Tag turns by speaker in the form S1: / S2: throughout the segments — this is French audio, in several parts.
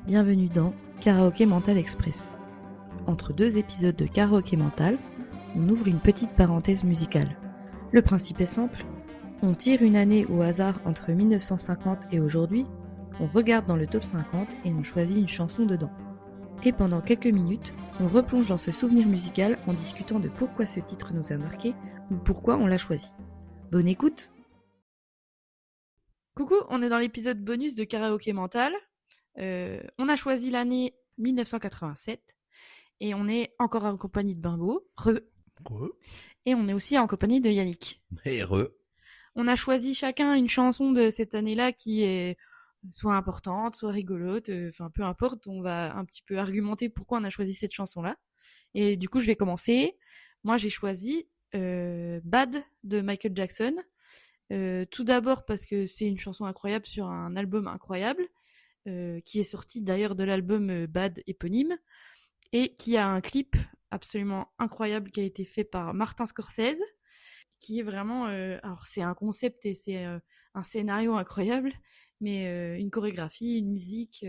S1: bienvenue dans Karaoké Mental Express. Entre deux épisodes de Karaoké Mental, on ouvre une petite parenthèse musicale. Le principe est simple, on tire une année au hasard entre 1950 et aujourd'hui, on regarde dans le top 50 et on choisit une chanson dedans. Et pendant quelques minutes, on replonge dans ce souvenir musical en discutant de pourquoi ce titre nous a marqué ou pourquoi on l'a choisi. Bonne écoute! Coucou, on est dans l'épisode bonus de Karaoké Mental. On a choisi l'année 1987 et on est encore en compagnie de Bimbo. Et on est aussi en compagnie de Yannick. On a choisi chacun une chanson de cette année-là qui est soit importante, soit rigolote, enfin peu importe, on va un petit peu argumenter pourquoi on a choisi cette chanson-là. Et du coup, je vais commencer. Moi, j'ai choisi Bad de Michael Jackson. Tout d'abord parce que c'est une chanson incroyable sur un album incroyable, qui est sorti d'ailleurs de l'album Bad éponyme, et qui a un clip absolument incroyable qui a été fait par Martin Scorsese, qui est vraiment... alors c'est un concept et c'est un scénario incroyable, mais une chorégraphie, une musique...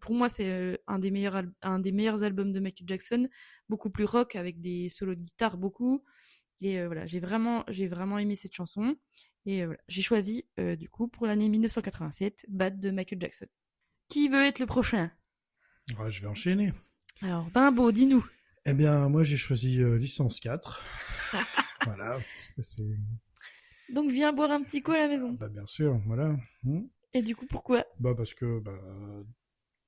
S1: pour moi, c'est un des meilleurs albums de Michael Jackson, beaucoup plus rock, avec des solos de guitare, beaucoup. Et voilà, j'ai vraiment aimé cette chanson. Et voilà, j'ai choisi, du coup, pour l'année 1987, Bad de Michael Jackson. Qui veut être le prochain ?
S2: Je vais enchaîner.
S1: Alors, Bimbo, dis-nous.
S2: Eh bien, moi, j'ai choisi Licence 4. Voilà, parce que c'est...
S1: Donc, viens boire un petit coup à la maison.
S2: Bien sûr, voilà.
S1: Et du coup, pourquoi ?
S2: Parce que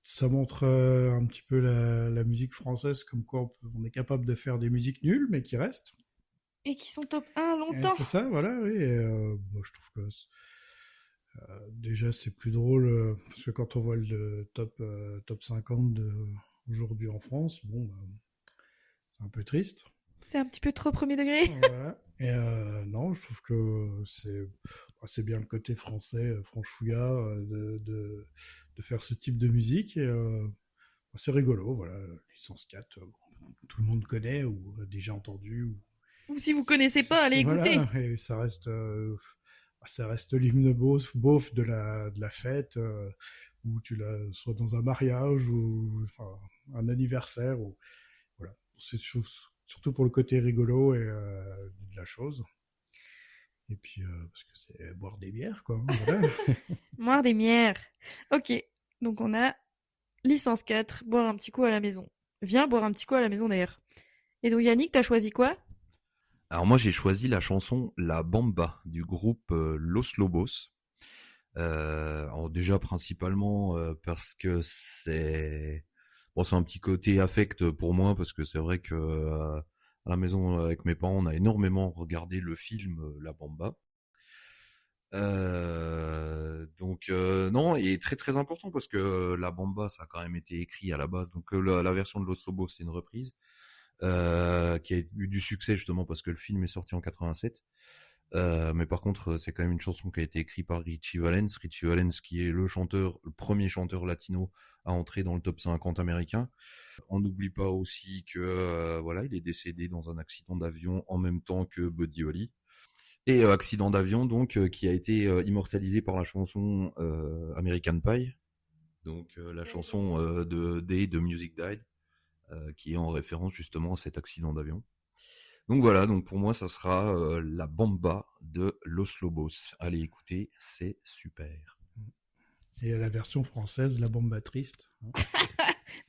S2: ça montre un petit peu la musique française, comme quoi on est capable de faire des musiques nulles, mais qui restent.
S1: Et qui sont top 1 longtemps.
S2: Et c'est ça, voilà, oui. Je trouve que déjà c'est plus drôle, parce que quand on voit le top 50 aujourd'hui en France, c'est un peu triste.
S1: C'est un petit peu trop premier degré.
S2: Voilà. Et non, je trouve que c'est bien le côté français, franchouillard, de faire ce type de musique. Et c'est rigolo, voilà. Licence 4, tout le monde connaît ou a déjà entendu.
S1: Ou si vous connaissez pas, allez écouter.
S2: Voilà, et ça reste l'hymne beauf de la fête, où tu l'as soit dans un mariage ou un anniversaire. Voilà. C'est surtout pour le côté rigolo et de la chose. Et puis, parce que c'est boire des bières, quoi. Voilà.
S1: Boire des bières. Ok, donc on a Licence 4, boire un petit coup à la maison. Viens boire un petit coup à la maison d'ailleurs. Et donc Yannick, t'as choisi quoi ?
S3: Alors moi j'ai choisi la chanson La Bamba du groupe Los Lobos. Alors déjà principalement parce que c'est un petit côté affect pour moi, parce que c'est vrai que à la maison avec mes parents on a énormément regardé le film La Bamba. Donc non, et très très important parce que La Bamba ça a quand même été écrit à la base, donc la version de Los Lobos c'est une reprise. Qui a eu du succès justement parce que le film est sorti en 87. Mais par contre, c'est quand même une chanson qui a été écrite par Richie Valens. Richie Valens qui est le premier chanteur latino à entrer dans le top 50 américain. On n'oublie pas aussi que il est décédé dans un accident d'avion en même temps que Buddy Holly. Et accident d'avion donc qui a été immortalisé par la chanson American Pie. Donc la chanson de Day de Music Died. Qui est en référence justement à cet accident d'avion. Donc voilà, donc pour moi ça sera La Bamba de Los Lobos. Allez écouter, c'est super.
S2: Et la version française, La Bamba Triste.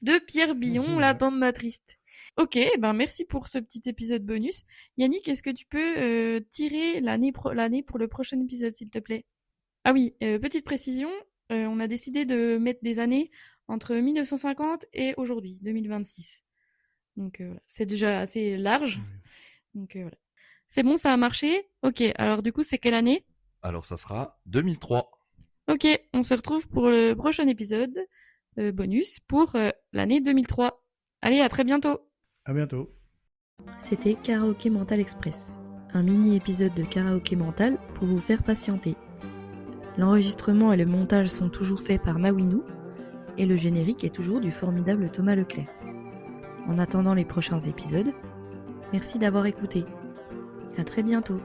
S1: De Pierre Billon, La Bamba Triste. Ok, merci pour ce petit épisode bonus. Yannick, est-ce que tu peux tirer l'année pour le prochain épisode, s'il te plaît ? Ah oui, petite précision, on a décidé de mettre des années entre 1950 et aujourd'hui, 2026. Donc voilà, c'est déjà assez large. Donc voilà. C'est bon, ça a marché ? Ok, alors du coup, c'est quelle année ?
S3: Alors ça sera 2003.
S1: Ok, on se retrouve pour le prochain épisode bonus pour l'année 2003. Allez, à très bientôt.
S2: À bientôt.
S1: C'était Karaoké Mental Express, un mini-épisode de Karaoké Mental pour vous faire patienter. L'enregistrement et le montage sont toujours faits par Mawinou, et le générique est toujours du formidable Thomas Leclerc. En attendant les prochains épisodes, merci d'avoir écouté. À très bientôt.